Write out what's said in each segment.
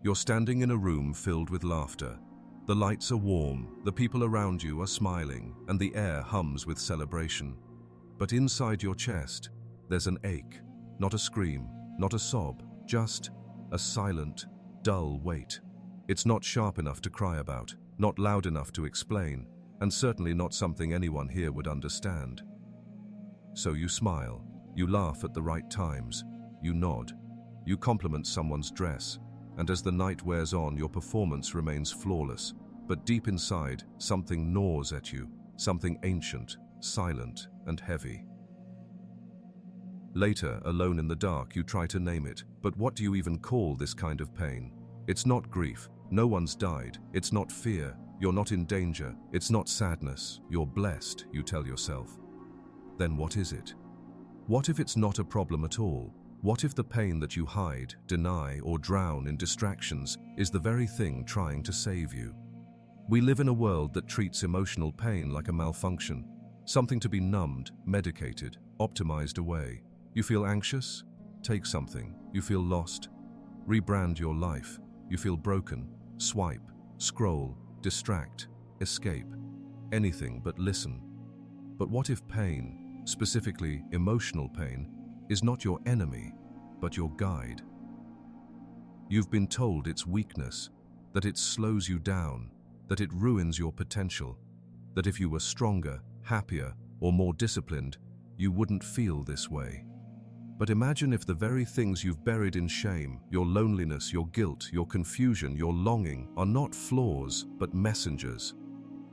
You're standing in a room filled with laughter. The lights are warm, the people around you are smiling, and the air hums with celebration. But inside your chest, there's an ache, not a scream, not a sob, just a silent, dull weight. It's not sharp enough to cry about, not loud enough to explain, and certainly not something anyone here would understand. So you smile, you laugh at the right times, you nod, you compliment someone's dress, and as the night wears on, your performance remains flawless, but deep inside, something gnaws at you, something ancient, silent, and heavy. Later, alone in the dark, you try to name it, but what do you even call this kind of pain? It's not grief, no one's died, it's not fear, you're not in danger, it's not sadness, you're blessed, you tell yourself. Then what is it? What if it's not a problem at all? What if the pain that you hide, deny, or drown in distractions is the very thing trying to save you? We live in a world that treats emotional pain like a malfunction, something to be numbed, medicated, optimized away. You feel anxious? Take something. You feel lost? Rebrand your life. You feel broken? Swipe, scroll, distract, escape. Anything but listen. But what if pain, specifically emotional pain, is not your enemy, but your guide? You've been told it's weakness, that it slows you down, that it ruins your potential, that if you were stronger, happier, or more disciplined, you wouldn't feel this way. But imagine if the very things you've buried in shame, your loneliness, your guilt, your confusion, your longing, are not flaws, but messengers.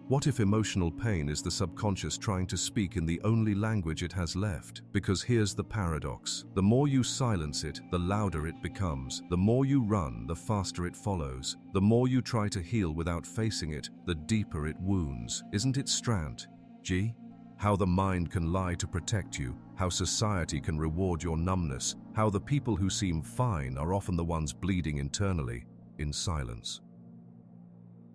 What if emotional pain is the subconscious trying to speak in the only language it has left? Because here's the paradox. The more you silence it, the louder it becomes. The more you run, the faster it follows. The more you try to heal without facing it, the deeper it wounds. Isn't it strange? How the mind can lie to protect you, how society can reward your numbness, how the people who seem fine are often the ones bleeding internally, in silence.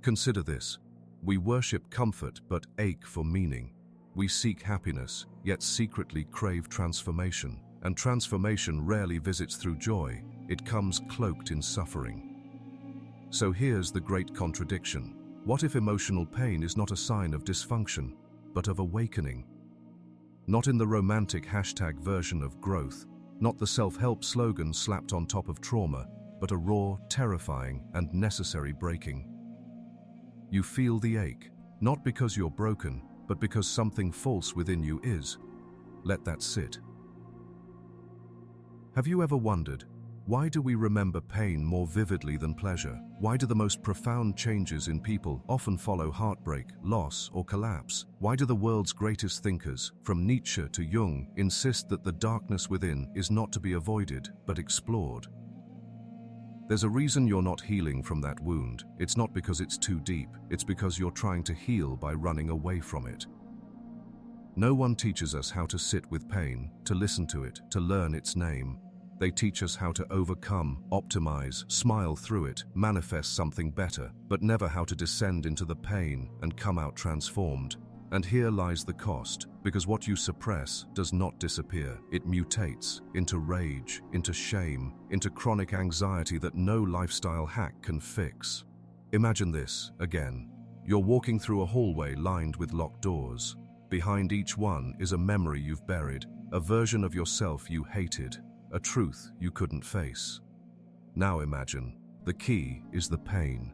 Consider this. We worship comfort but ache for meaning. We seek happiness, yet secretly crave transformation. And transformation rarely visits through joy, it comes cloaked in suffering. So here's the great contradiction. What if emotional pain is not a sign of dysfunction, but of awakening? Not in the romantic hashtag version of growth, not the self-help slogan slapped on top of trauma, but a raw, terrifying, and necessary breaking. You feel the ache, not because you're broken, but because something false within you is. Let that sit. Have you ever wondered, why do we remember pain more vividly than pleasure? Why do the most profound changes in people often follow heartbreak, loss, or collapse? Why do the world's greatest thinkers, from Nietzsche to Jung, insist that the darkness within is not to be avoided, but explored? There's a reason you're not healing from that wound. It's not because it's too deep, it's because you're trying to heal by running away from it. No one teaches us how to sit with pain, to listen to it, to learn its name. They teach us how to overcome, optimize, smile through it, manifest something better, but never how to descend into the pain and come out transformed. And here lies the cost, because what you suppress does not disappear. It mutates into rage, into shame, into chronic anxiety that no lifestyle hack can fix. Imagine this, again. You're walking through a hallway lined with locked doors. Behind each one is a memory you've buried, a version of yourself you hated, a truth you couldn't face. Now imagine, the key is the pain.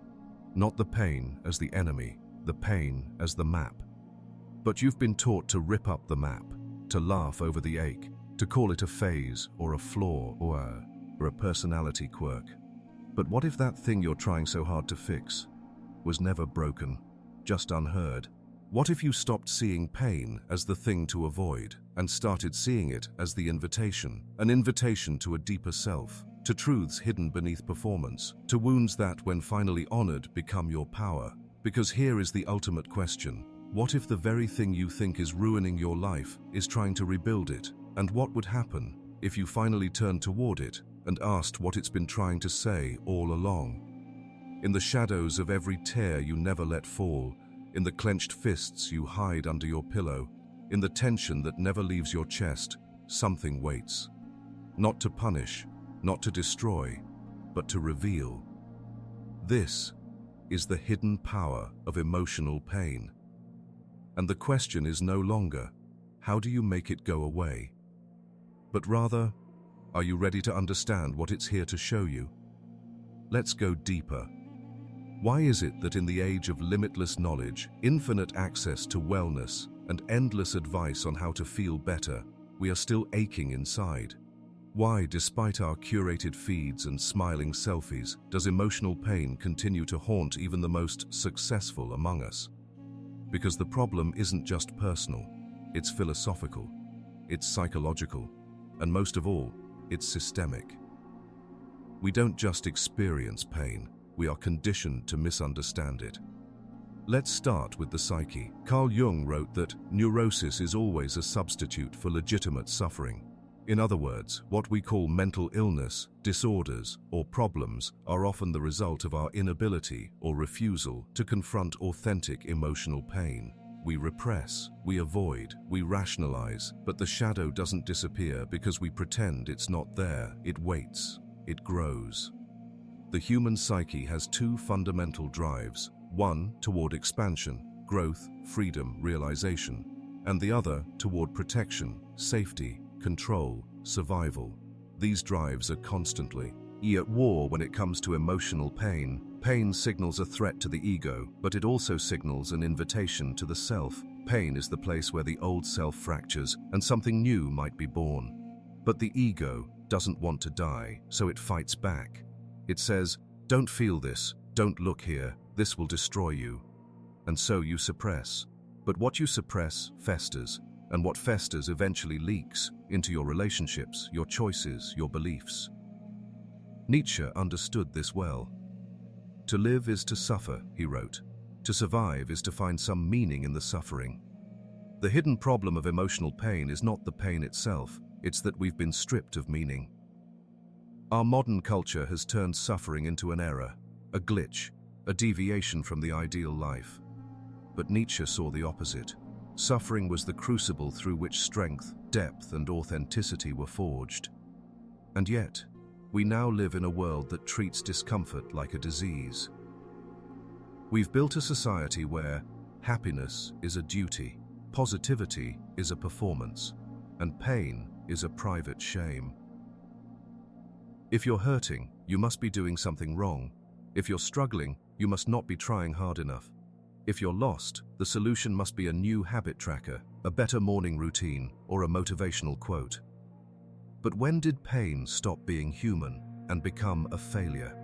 Not the pain as the enemy, the pain as the map. But you've been taught to rip up the map, to laugh over the ache, to call it a phase or a flaw or a personality quirk. But what if that thing you're trying so hard to fix was never broken, just unheard? What if you stopped seeing pain as the thing to avoid and started seeing it as the invitation, an invitation to a deeper self, to truths hidden beneath performance, to wounds that, when finally honored, become your power? Because here is the ultimate question. What if the very thing you think is ruining your life is trying to rebuild it? And what would happen if you finally turned toward it and asked what it's been trying to say all along? In the shadows of every tear you never let fall, in the clenched fists you hide under your pillow, in the tension that never leaves your chest, something waits. Not to punish, not to destroy, but to reveal. This is the hidden power of emotional pain. And the question is no longer, how do you make it go away? But rather, are you ready to understand what it's here to show you? Let's go deeper. Why is it that in the age of limitless knowledge, infinite access to wellness, and endless advice on how to feel better, we are still aching inside? Why, despite our curated feeds and smiling selfies, does emotional pain continue to haunt even the most successful among us? Because the problem isn't just personal, it's philosophical, it's psychological, and most of all, it's systemic. We don't just experience pain, we are conditioned to misunderstand it. Let's start with the psyche. Carl Jung wrote that neurosis is always a substitute for legitimate suffering. In other words, what we call mental illness, disorders, or problems are often the result of our inability or refusal to confront authentic emotional pain. We repress, we avoid, we rationalize, but the shadow doesn't disappear because we pretend it's not there. It waits, it grows. The human psyche has two fundamental drives, one toward expansion, growth, freedom, realization, and the other toward protection, safety, control, survival. These drives are constantly at war when it comes to emotional pain. Pain signals a threat to the ego, but it also signals an invitation to the self. Pain is the place where the old self fractures and something new might be born. But the ego doesn't want to die, so it fights back. It says, "Don't feel this, don't look here, this will destroy you." And so you suppress. But what you suppress festers, and what festers eventually leaks into your relationships, your choices, your beliefs. Nietzsche understood this well. To live is to suffer, he wrote. To survive is to find some meaning in the suffering. The hidden problem of emotional pain is not the pain itself, it's that we've been stripped of meaning. Our modern culture has turned suffering into an error, a glitch, a deviation from the ideal life. But Nietzsche saw the opposite. Suffering was the crucible through which strength, depth, and authenticity were forged. And yet, we now live in a world that treats discomfort like a disease. We've built a society where happiness is a duty, positivity is a performance, and pain is a private shame. If you're hurting, you must be doing something wrong. If you're struggling, you must not be trying hard enough. If you're lost, the solution must be a new habit tracker, a better morning routine, or a motivational quote. But when did pain stop being human and become a failure?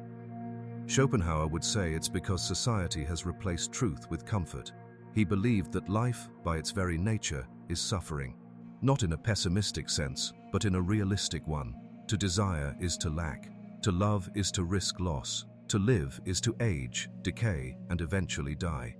Schopenhauer would say it's because society has replaced truth with comfort. He believed that life, by its very nature, is suffering. Not in a pessimistic sense, but in a realistic one. To desire is to lack. To love is to risk loss. To live is to age, decay, and eventually die.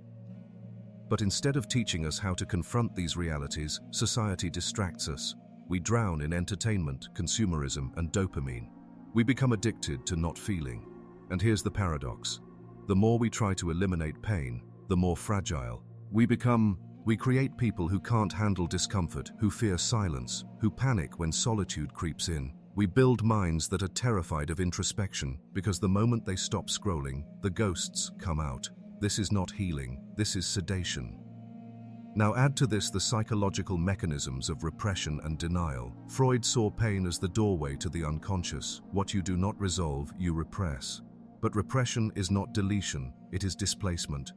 But instead of teaching us how to confront these realities, society distracts us. We drown in entertainment, consumerism, and dopamine. We become addicted to not feeling. And here's the paradox. The more we try to eliminate pain, the more fragile we become. We create people who can't handle discomfort, who fear silence, who panic when solitude creeps in. We build minds that are terrified of introspection because the moment they stop scrolling, the ghosts come out. This is not healing, this is sedation. Now add to this the psychological mechanisms of repression and denial. Freud saw pain as the doorway to the unconscious. What you do not resolve, you repress. But repression is not deletion, it is displacement.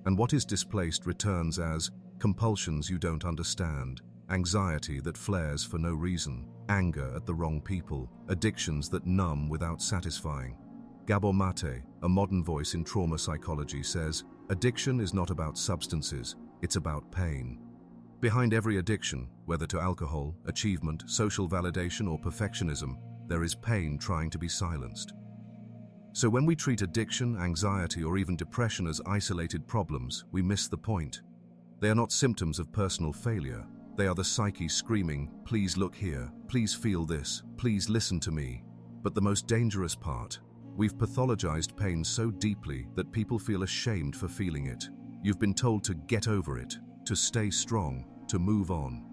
And what is displaced returns as compulsions you don't understand, anxiety that flares for no reason, anger at the wrong people, addictions that numb without satisfying. Gabor Maté, a modern voice in trauma psychology, says, addiction is not about substances, it's about pain. Behind every addiction, whether to alcohol, achievement, social validation, or perfectionism, there is pain trying to be silenced. So when we treat addiction, anxiety, or even depression as isolated problems, we miss the point. They are not symptoms of personal failure. They are the psyche screaming, please look here, please feel this, please listen to me. But the most dangerous part, we've pathologized pain so deeply that people feel ashamed for feeling it. You've been told to get over it, to stay strong, to move on.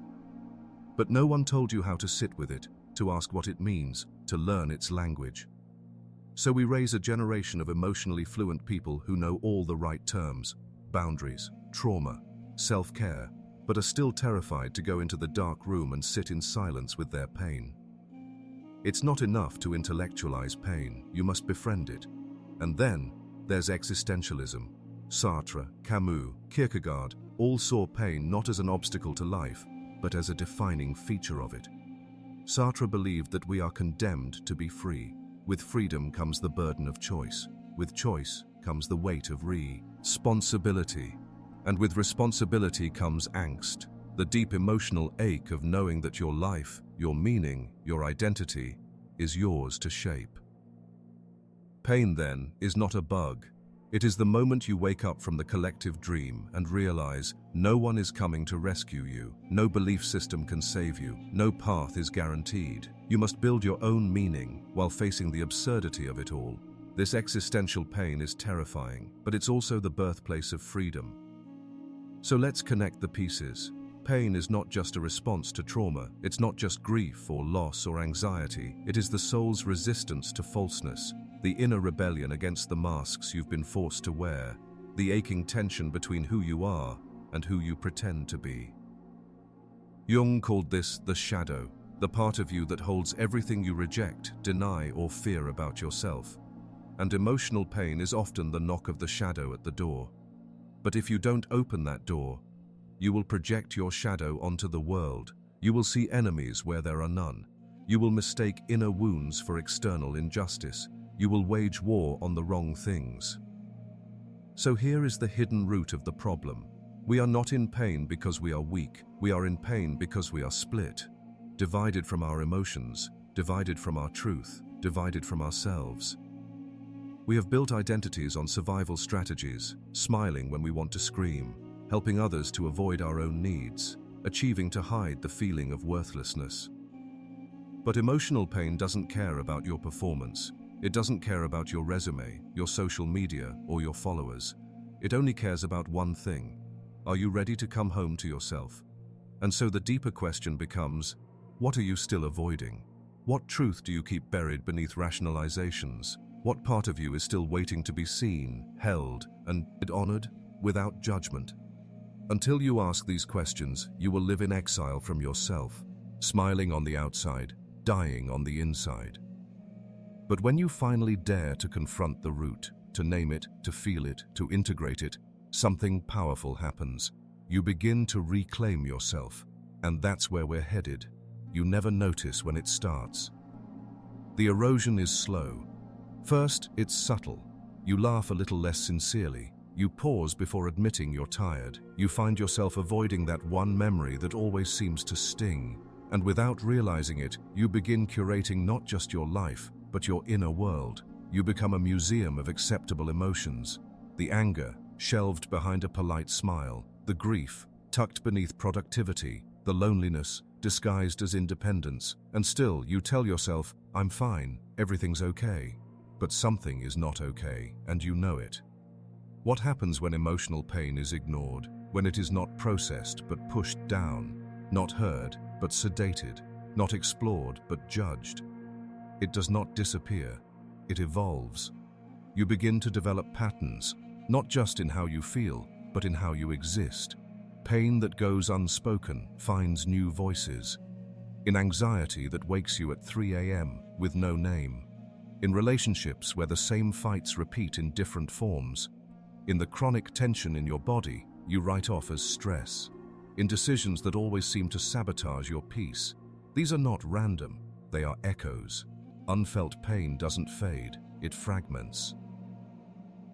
But no one told you how to sit with it, to ask what it means, to learn its language. So we raise a generation of emotionally fluent people who know all the right terms, boundaries, trauma, self-care, but are still terrified to go into the dark room and sit in silence with their pain. It's not enough to intellectualize pain, you must befriend it. And then there's existentialism. Sartre, Camus, Kierkegaard all saw pain not as an obstacle to life, but as a defining feature of it. Sartre believed that we are condemned to be free. With freedom comes the burden of choice. With choice comes the weight of responsibility. And with responsibility comes angst, the deep emotional ache of knowing that your life, your meaning, your identity is yours to shape. Pain, then, is not a bug. It is the moment you wake up from the collective dream and realize no one is coming to rescue you, no belief system can save you, no path is guaranteed. You must build your own meaning while facing the absurdity of it all. This existential pain is terrifying, but it's also the birthplace of freedom. So let's connect the pieces. Pain is not just a response to trauma. It's not just grief or loss or anxiety. It is the soul's resistance to falseness, the inner rebellion against the masks you've been forced to wear, the aching tension between who you are and who you pretend to be. Jung called this the shadow, the part of you that holds everything you reject, deny, or fear about yourself. And emotional pain is often the knock of the shadow at the door. But if you don't open that door, you will project your shadow onto the world. You will see enemies where there are none. You will mistake inner wounds for external injustice. You will wage war on the wrong things. So here is the hidden root of the problem. We are not in pain because we are weak. We are in pain because we are split, divided from our emotions, divided from our truth, divided from ourselves. We have built identities on survival strategies, smiling when we want to scream, helping others to avoid our own needs, achieving to hide the feeling of worthlessness. But emotional pain doesn't care about your performance. It doesn't care about your resume, your social media, or your followers. It only cares about one thing. Are you ready to come home to yourself? And so the deeper question becomes, what are you still avoiding? What truth do you keep buried beneath rationalizations? What part of you is still waiting to be seen, held, and honored without judgment? Until you ask these questions, you will live in exile from yourself, smiling on the outside, dying on the inside. But when you finally dare to confront the root, to name it, to feel it, to integrate it, something powerful happens. You begin to reclaim yourself, and that's where we're headed. You never notice when it starts. The erosion is slow. First, it's subtle. You laugh a little less sincerely. You pause before admitting you're tired. You find yourself avoiding that one memory that always seems to sting. And without realizing it, you begin curating not just your life, but your inner world. You become a museum of acceptable emotions. The anger, shelved behind a polite smile. The grief, tucked beneath productivity. The loneliness, disguised as independence. And still, you tell yourself, I'm fine, everything's okay. But something is not okay, and you know it. What happens when emotional pain is ignored? When it is not processed but pushed down? Not heard but sedated? Not explored but judged? It does not disappear. It evolves. You begin to develop patterns, not just in how you feel, but in how you exist. Pain that goes unspoken finds new voices. In anxiety that wakes you at 3 a.m. with no name. In relationships where the same fights repeat in different forms. In the chronic tension in your body you write off as stress. In decisions that always seem to sabotage your peace. These are not random, they are echoes. Unfelt pain doesn't fade, it fragments.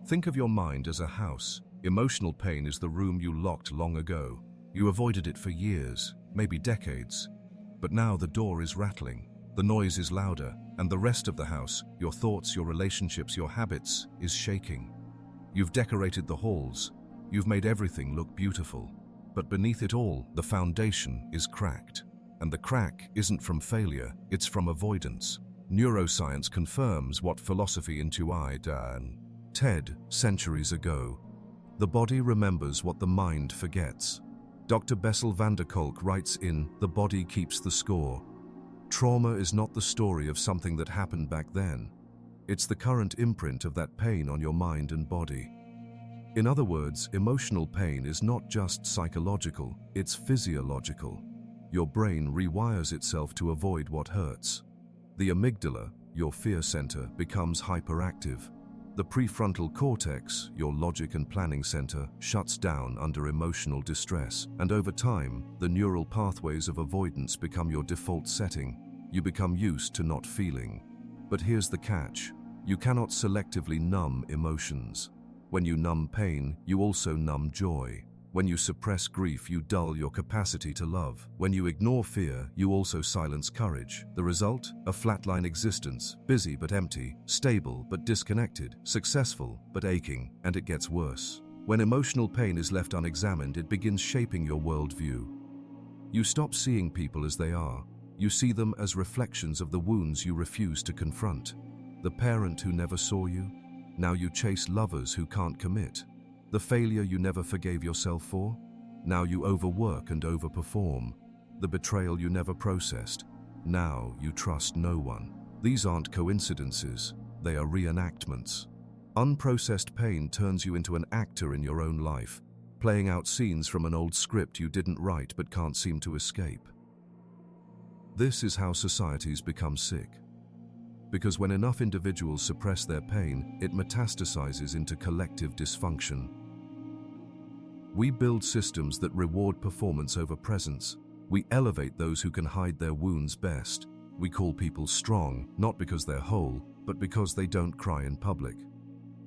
Think of your mind as a house. Emotional pain is the room you locked long ago. You avoided it for years, maybe decades. But now the door is rattling, the noise is louder, and the rest of the house, your thoughts, your relationships, your habits, is shaking. You've decorated the halls. You've made everything look beautiful. But beneath it all, the foundation is cracked. And the crack isn't from failure, it's from avoidance. Neuroscience confirms what philosophy intuited centuries ago. The body remembers what the mind forgets. Dr. Bessel van der Kolk writes in The Body Keeps the Score. Trauma is not the story of something that happened back then. It's the current imprint of that pain on your mind and body. In other words, emotional pain is not just psychological, it's physiological. Your brain rewires itself to avoid what hurts. The amygdala, your fear center, becomes hyperactive. The prefrontal cortex, your logic and planning center, shuts down under emotional distress, and over time, the neural pathways of avoidance become your default setting. You become used to not feeling. But here's the catch. You cannot selectively numb emotions. When you numb pain, you also numb joy. When you suppress grief, you dull your capacity to love. When you ignore fear, you also silence courage. The result? A flatline existence, busy but empty, stable but disconnected, successful but aching, and it gets worse. When emotional pain is left unexamined, it begins shaping your worldview. You stop seeing people as they are. You see them as reflections of the wounds you refuse to confront. The parent who never saw you, now you chase lovers who can't commit. The failure you never forgave yourself for? Now you overwork and overperform. The betrayal you never processed? Now you trust no one. These aren't coincidences, they are reenactments. Unprocessed pain turns you into an actor in your own life, playing out scenes from an old script you didn't write but can't seem to escape. This is how societies become sick. Because when enough individuals suppress their pain, it metastasizes into collective dysfunction. We build systems that reward performance over presence. We elevate those who can hide their wounds best. We call people strong, not because they're whole, but because they don't cry in public.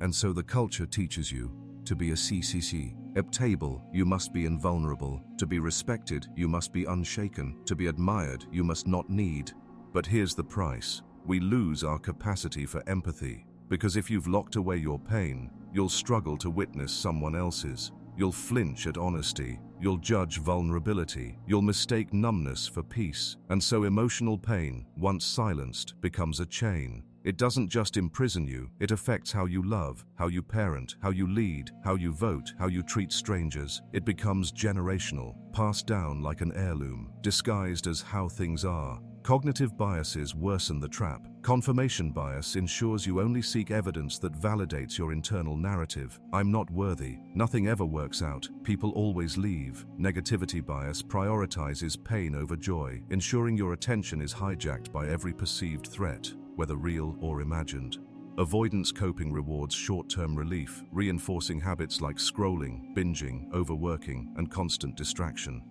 And so the culture teaches you to be a CCC. Table, you must be invulnerable. To be respected, you must be unshaken. To be admired, you must not need. But here's the price. We lose our capacity for empathy. Because if you've locked away your pain, you'll struggle to witness someone else's. You'll flinch at honesty. You'll judge vulnerability. You'll mistake numbness for peace. And so emotional pain, once silenced, becomes a chain. It doesn't just imprison you, it affects how you love, how you parent, how you lead, how you vote, how you treat strangers. It becomes generational, passed down like an heirloom, disguised as how things are. Cognitive biases worsen the trap. Confirmation bias ensures you only seek evidence that validates your internal narrative. I'm not worthy. Nothing ever works out. People always leave. Negativity bias prioritizes pain over joy, ensuring your attention is hijacked by every perceived threat, whether real or imagined. Avoidance coping rewards short-term relief, reinforcing habits like scrolling, binging, overworking, and constant distraction.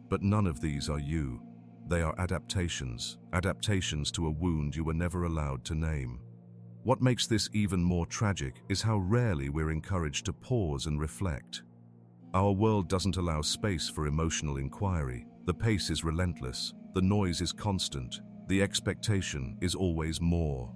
But none of these are you. They are adaptations to a wound you were never allowed to name. What makes this even more tragic is how rarely we're encouraged to pause and reflect. Our world doesn't allow space for emotional inquiry. The pace is relentless, the noise is constant, the expectation is always more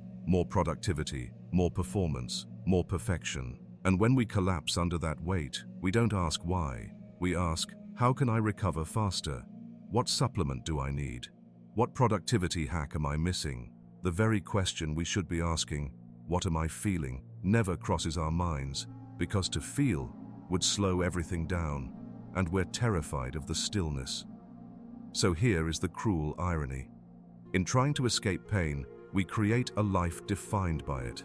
productivity, more performance, more perfection. And when we collapse under that weight, we don't ask why. We ask, how can I recover faster? What supplement do I need? What productivity hack am I missing? The very question we should be asking, what am I feeling, never crosses our minds, because to feel would slow everything down, and we're terrified of the stillness. So here is the cruel irony. In trying to escape pain, we create a life defined by it.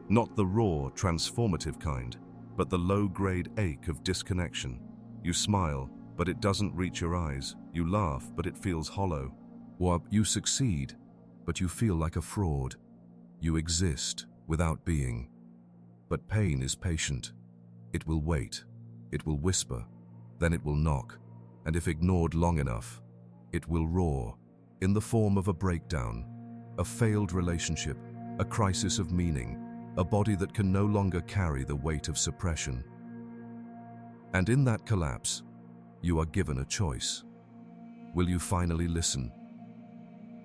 Not the raw, transformative kind, but the low-grade ache of disconnection. You smile, but it doesn't reach your eyes. You laugh, but it feels hollow. Or you succeed, but you feel like a fraud. You exist without being. But pain is patient. It will wait. It will whisper. Then it will knock. And if ignored long enough, it will roar. In the form of a breakdown, a failed relationship, a crisis of meaning, a body that can no longer carry the weight of suppression. And in that collapse, you are given a choice. Will you finally listen?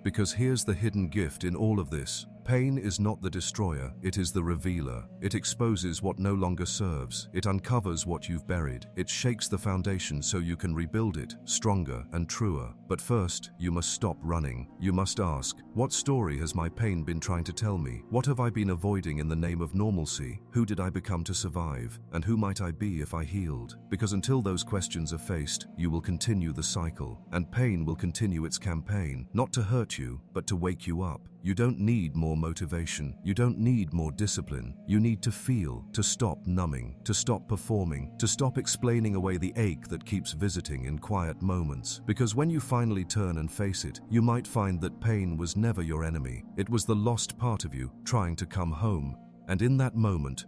Because here's the hidden gift in all of this. Pain is not the destroyer, it is the revealer. It exposes what no longer serves. It uncovers what you've buried. It shakes the foundation so you can rebuild it, stronger and truer. But first, you must stop running. You must ask, what story has my pain been trying to tell me? What have I been avoiding in the name of normalcy? Who did I become to survive? And who might I be if I healed? Because until those questions are faced, you will continue the cycle. And pain will continue its campaign, not to hurt you, but to wake you up. You don't need more motivation. You don't need more discipline. You need to feel, to stop numbing, to stop performing, to stop explaining away the ache that keeps visiting in quiet moments. Because when you finally turn and face it, you might find that pain was never your enemy. It was the lost part of you trying to come home. And in that moment,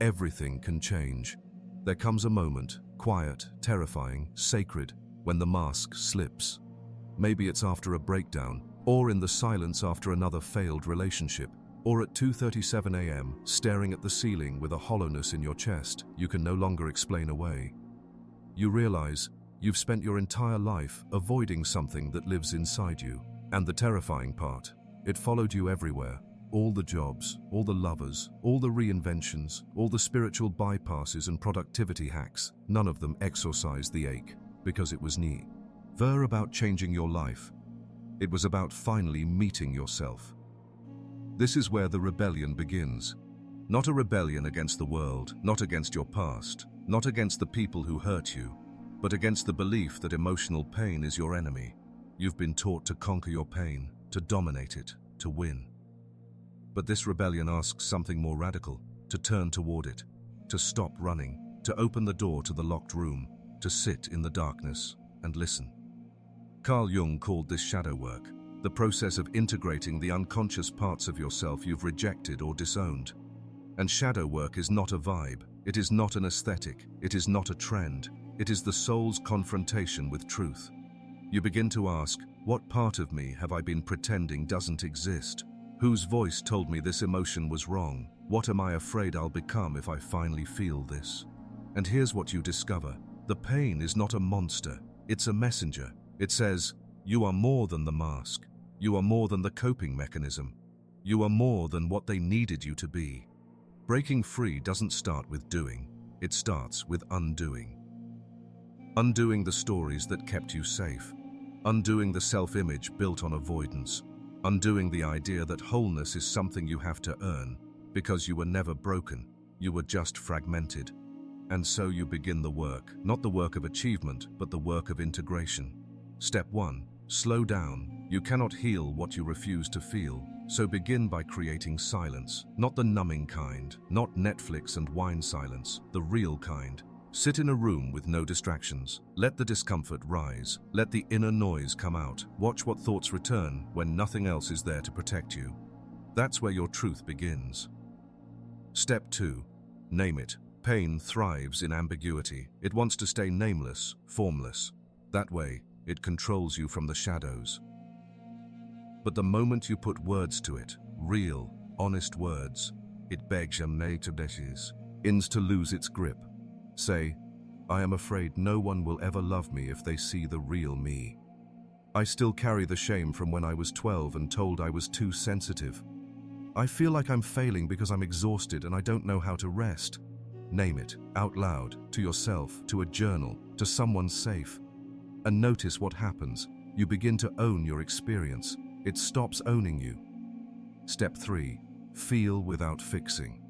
everything can change. There comes a moment, quiet, terrifying, sacred, when the mask slips. Maybe it's after a breakdown, or in the silence after another failed relationship, or at 2:37 a.m., staring at the ceiling with a hollowness in your chest you can no longer explain away. You realize you've spent your entire life avoiding something that lives inside you. And the terrifying part, it followed you everywhere. All the jobs, all the lovers, all the reinventions, all the spiritual bypasses and productivity hacks, none of them exorcised the ache, because it was never about changing your life. It was about finally meeting yourself. This is where the rebellion begins. Not a rebellion against the world, not against your past, not against the people who hurt you, but against the belief that emotional pain is your enemy. You've been taught to conquer your pain, to dominate it, to win. But this rebellion asks something more radical: to turn toward it, to stop running, to open the door to the locked room, to sit in the darkness and listen. Carl Jung called this shadow work, the process of integrating the unconscious parts of yourself you've rejected or disowned. And shadow work is not a vibe, it is not an aesthetic, it is not a trend, it is the soul's confrontation with truth. You begin to ask, what part of me have I been pretending doesn't exist? Whose voice told me this emotion was wrong? What am I afraid I'll become if I finally feel this? And here's what you discover. The pain is not a monster, it's a messenger. It says, you are more than the mask. You are more than the coping mechanism. You are more than what they needed you to be. Breaking free doesn't start with doing, it starts with undoing. Undoing the stories that kept you safe. Undoing the self-image built on avoidance. Undoing the idea that wholeness is something you have to earn, because you were never broken, you were just fragmented. And so you begin the work, not the work of achievement, but the work of integration. Step 1. Slow down. You cannot heal what you refuse to feel, so begin by creating silence. Not the numbing kind, not Netflix and wine silence, the real kind. Sit in a room with no distractions. Let the discomfort rise. Let the inner noise come out. Watch what thoughts return when nothing else is there to protect you. That's where your truth begins. Step 2. Name it. Pain thrives in ambiguity. It wants to stay nameless, formless. That way, it controls you from the shadows. But the moment you put words to it, real, honest words, it begs to lose its grip. Say, I am afraid no one will ever love me if they see the real me. I still carry the shame from when I was 12 and told I was too sensitive. I feel like I'm failing because I'm exhausted and I don't know how to rest. Name it, out loud, to yourself, to a journal, to someone safe. And notice what happens. You begin to own your experience. It stops owning you. Step 3. Feel without fixing.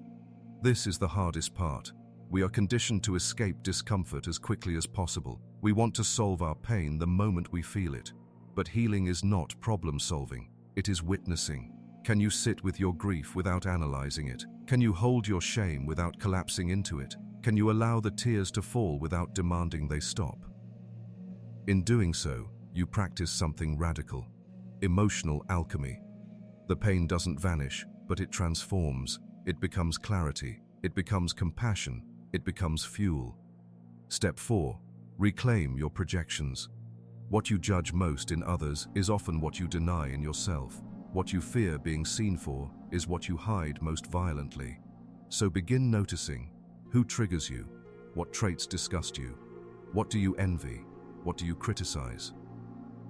This is the hardest part. We are conditioned to escape discomfort as quickly as possible. We want to solve our pain the moment we feel it. But healing is not problem solving. It is witnessing. Can you sit with your grief without analyzing it? Can you hold your shame without collapsing into it? Can you allow the tears to fall without demanding they stop? In doing so, you practice something radical. Emotional alchemy. The pain doesn't vanish, but it transforms. It becomes clarity. It becomes compassion. It becomes fuel. Step 4. Reclaim your projections. What you judge most in others is often what you deny in yourself. What you fear being seen for is what you hide most violently. So begin noticing. Who triggers you? What traits disgust you? What do you envy? What do you criticize?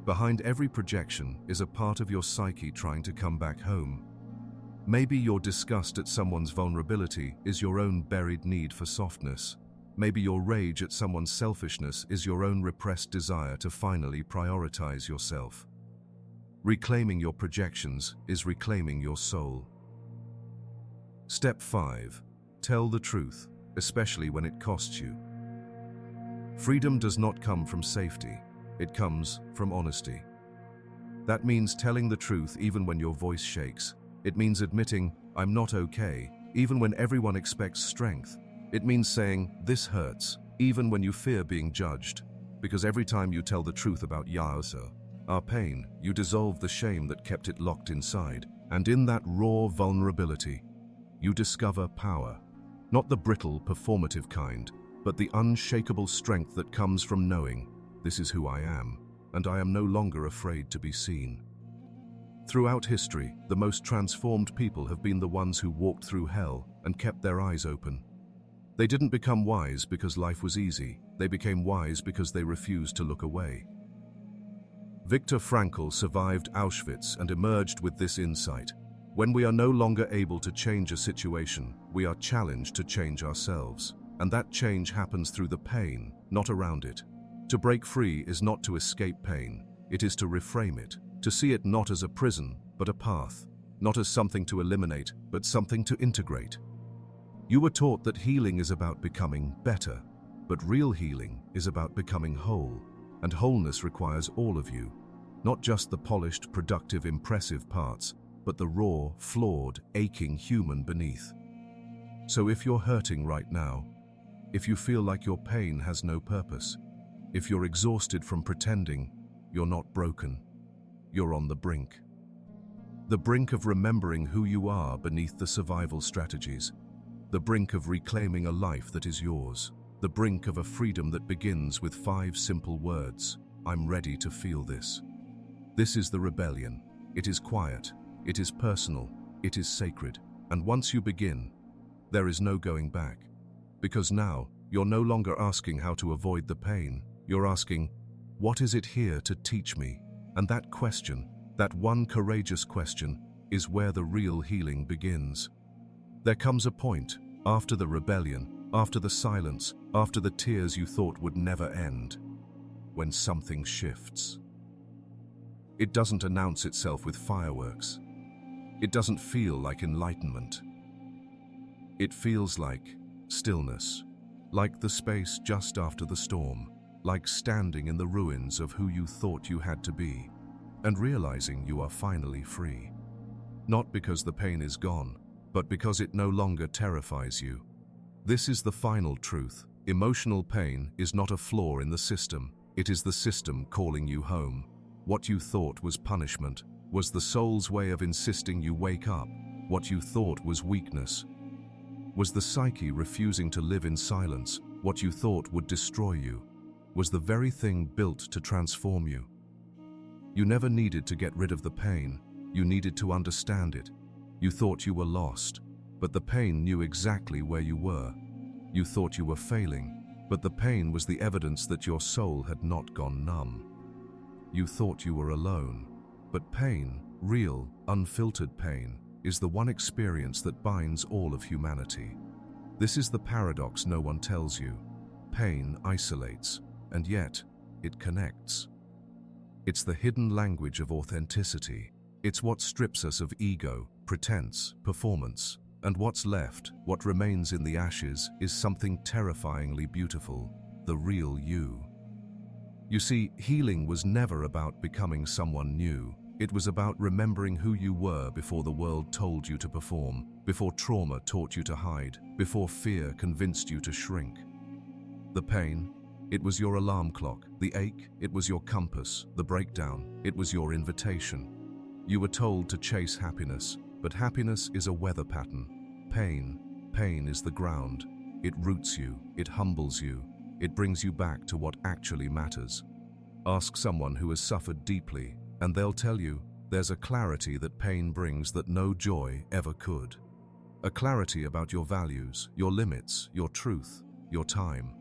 Behind every projection is a part of your psyche trying to come back home. Maybe your disgust at someone's vulnerability is your own buried need for softness. Maybe your rage at someone's selfishness is your own repressed desire to finally prioritize yourself. Reclaiming your projections is reclaiming your soul. Step 5. Tell the truth, especially when it costs you. Freedom does not come from safety, it comes from honesty. That means telling the truth even when your voice shakes. It means admitting, "I'm not okay," even when everyone expects strength. It means saying, "This hurts," even when you fear being judged. Because every time you tell the truth about our pain, you dissolve the shame that kept it locked inside. And in that raw vulnerability, you discover power. Not the brittle, performative kind, but the unshakable strength that comes from knowing, "This is who I am, and I am no longer afraid to be seen." Throughout history, the most transformed people have been the ones who walked through hell and kept their eyes open. They didn't become wise because life was easy. They became wise because they refused to look away. Viktor Frankl survived Auschwitz and emerged with this insight. When we are no longer able to change a situation, we are challenged to change ourselves. And that change happens through the pain, not around it. To break free is not to escape pain. It is to reframe it, to see it not as a prison, but a path. Not as something to eliminate, but something to integrate. You were taught that healing is about becoming better, but real healing is about becoming whole. And wholeness requires all of you, not just the polished, productive, impressive parts, but the raw, flawed, aching human beneath. So if you're hurting right now, if you feel like your pain has no purpose, if you're exhausted from pretending, you're not broken. You're on the brink. The brink of remembering who you are beneath the survival strategies. The brink of reclaiming a life that is yours. The brink of a freedom that begins with 5 simple words. I'm ready to feel this. This is the rebellion. It is quiet. It is personal. It is sacred. And once you begin, there is no going back. Because now, you're no longer asking how to avoid the pain. You're asking, what is it here to teach me? And that question, that one courageous question, is where the real healing begins. There comes a point, after the rebellion, after the silence, after the tears you thought would never end, when something shifts. It doesn't announce itself with fireworks. It doesn't feel like enlightenment. It feels like stillness, like the space just after the storm, like standing in the ruins of who you thought you had to be, and realizing you are finally free. Not because the pain is gone, but because it no longer terrifies you. This is the final truth. Emotional pain is not a flaw in the system. It is the system calling you home. What you thought was punishment was the soul's way of insisting you wake up. What you thought was weakness was the psyche refusing to live in silence. What you thought would destroy you was the very thing built to transform you. You never needed to get rid of the pain. You needed to understand it. You thought you were lost, but the pain knew exactly where you were. You thought you were failing, but the pain was the evidence that your soul had not gone numb. You thought you were alone, but pain, real, unfiltered pain, is the one experience that binds all of humanity. This is the paradox no one tells you. Pain isolates, and yet it connects. It's the hidden language of authenticity. It's what strips us of ego, pretense, performance, and what's left, what remains in the ashes, is something terrifyingly beautiful, the real you. You see, healing was never about becoming someone new. It was about remembering who you were before the world told you to perform, before trauma taught you to hide, before fear convinced you to shrink. The pain, it was your alarm clock. The ache, it was your compass. The breakdown, it was your invitation. You were told to chase happiness, but happiness is a weather pattern. Pain is the ground. It roots you, it humbles you, it brings you back to what actually matters. Ask someone who has suffered deeply, and they'll tell you there's a clarity that pain brings that no joy ever could. A clarity about your values, your limits, your truth, your time.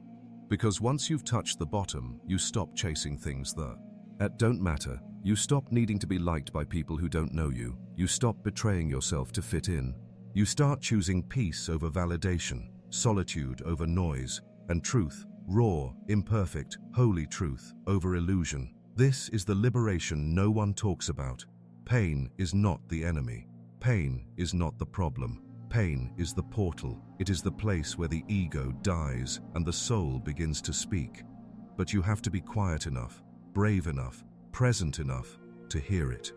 Because once you've touched the bottom, you stop chasing things that don't matter. You stop needing to be liked by people who don't know you. You stop betraying yourself to fit in. You start choosing peace over validation, solitude over noise, and truth, raw, imperfect, holy truth over illusion. This is the liberation no one talks about. Pain is not the enemy. Pain is not the problem. Pain is the portal. It is the place where the ego dies and the soul begins to speak. But you have to be quiet enough, brave enough, present enough to hear it.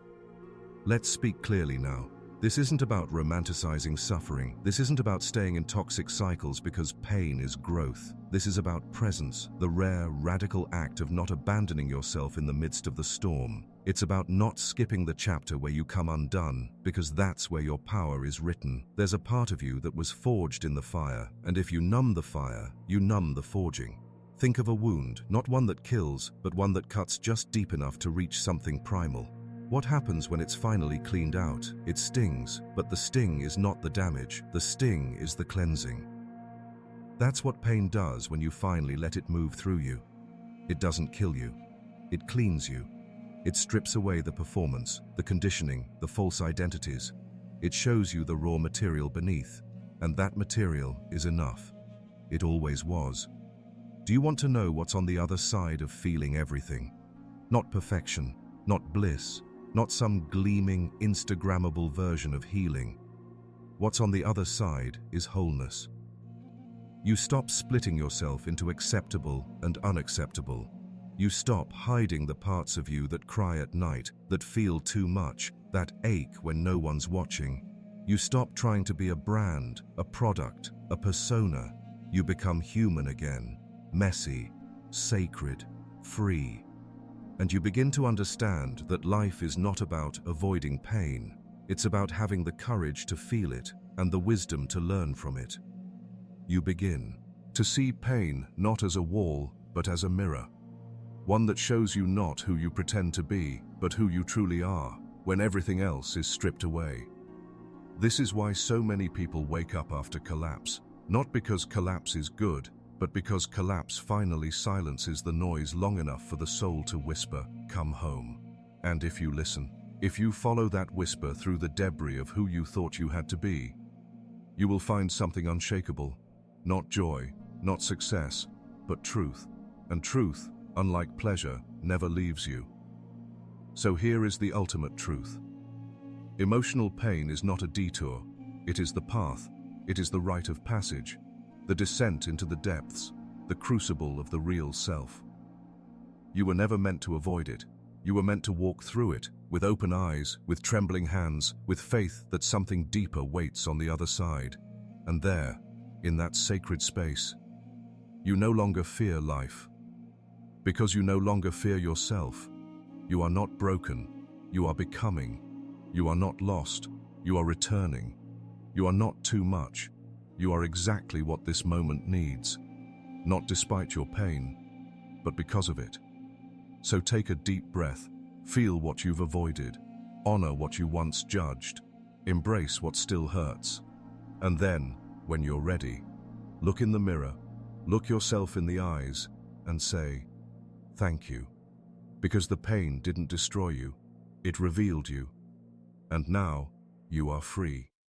Let's speak clearly now. This isn't about romanticizing suffering. This isn't about staying in toxic cycles because pain is growth. This is about presence, the rare, radical act of not abandoning yourself in the midst of the storm. It's about not skipping the chapter where you come undone, because that's where your power is written. There's a part of you that was forged in the fire, and if you numb the fire, you numb the forging. Think of a wound, not one that kills, but one that cuts just deep enough to reach something primal. What happens when it's finally cleaned out? It stings, but the sting is not the damage. The sting is the cleansing. That's what pain does when you finally let it move through you. It doesn't kill you. It cleans you. It strips away the performance, the conditioning, the false identities. It shows you the raw material beneath, and that material is enough. It always was. Do you want to know what's on the other side of feeling everything? Not perfection, not bliss, not some gleaming, Instagrammable version of healing. What's on the other side is wholeness. You stop splitting yourself into acceptable and unacceptable. You stop hiding the parts of you that cry at night, that feel too much, that ache when no one's watching. You stop trying to be a brand, a product, a persona. You become human again, messy, sacred, free. And you begin to understand that life is not about avoiding pain. It's about having the courage to feel it and the wisdom to learn from it. You begin to see pain not as a wall, but as a mirror. One that shows you not who you pretend to be, but who you truly are, when everything else is stripped away. This is why so many people wake up after collapse, not because collapse is good, but because collapse finally silences the noise long enough for the soul to whisper, "Come home." And if you listen, if you follow that whisper through the debris of who you thought you had to be, you will find something unshakable. Not joy, not success, but truth. And truth, unlike pleasure, never leaves you. So here is the ultimate truth. Emotional pain is not a detour. It is the path. It is the rite of passage. The descent into the depths, the crucible of the real self. You were never meant to avoid it. You were meant to walk through it, with open eyes, with trembling hands, with faith that something deeper waits on the other side. And there, in that sacred space, you no longer fear life. Because you no longer fear yourself. You are not broken. You are becoming. You are not lost. You are returning. You are not too much. You are exactly what this moment needs, not despite your pain, but because of it. So take a deep breath, feel what you've avoided, honor what you once judged, embrace what still hurts. And then, when you're ready, look in the mirror, look yourself in the eyes, and say, "Thank you." Because the pain didn't destroy you, it revealed you. And now, you are free.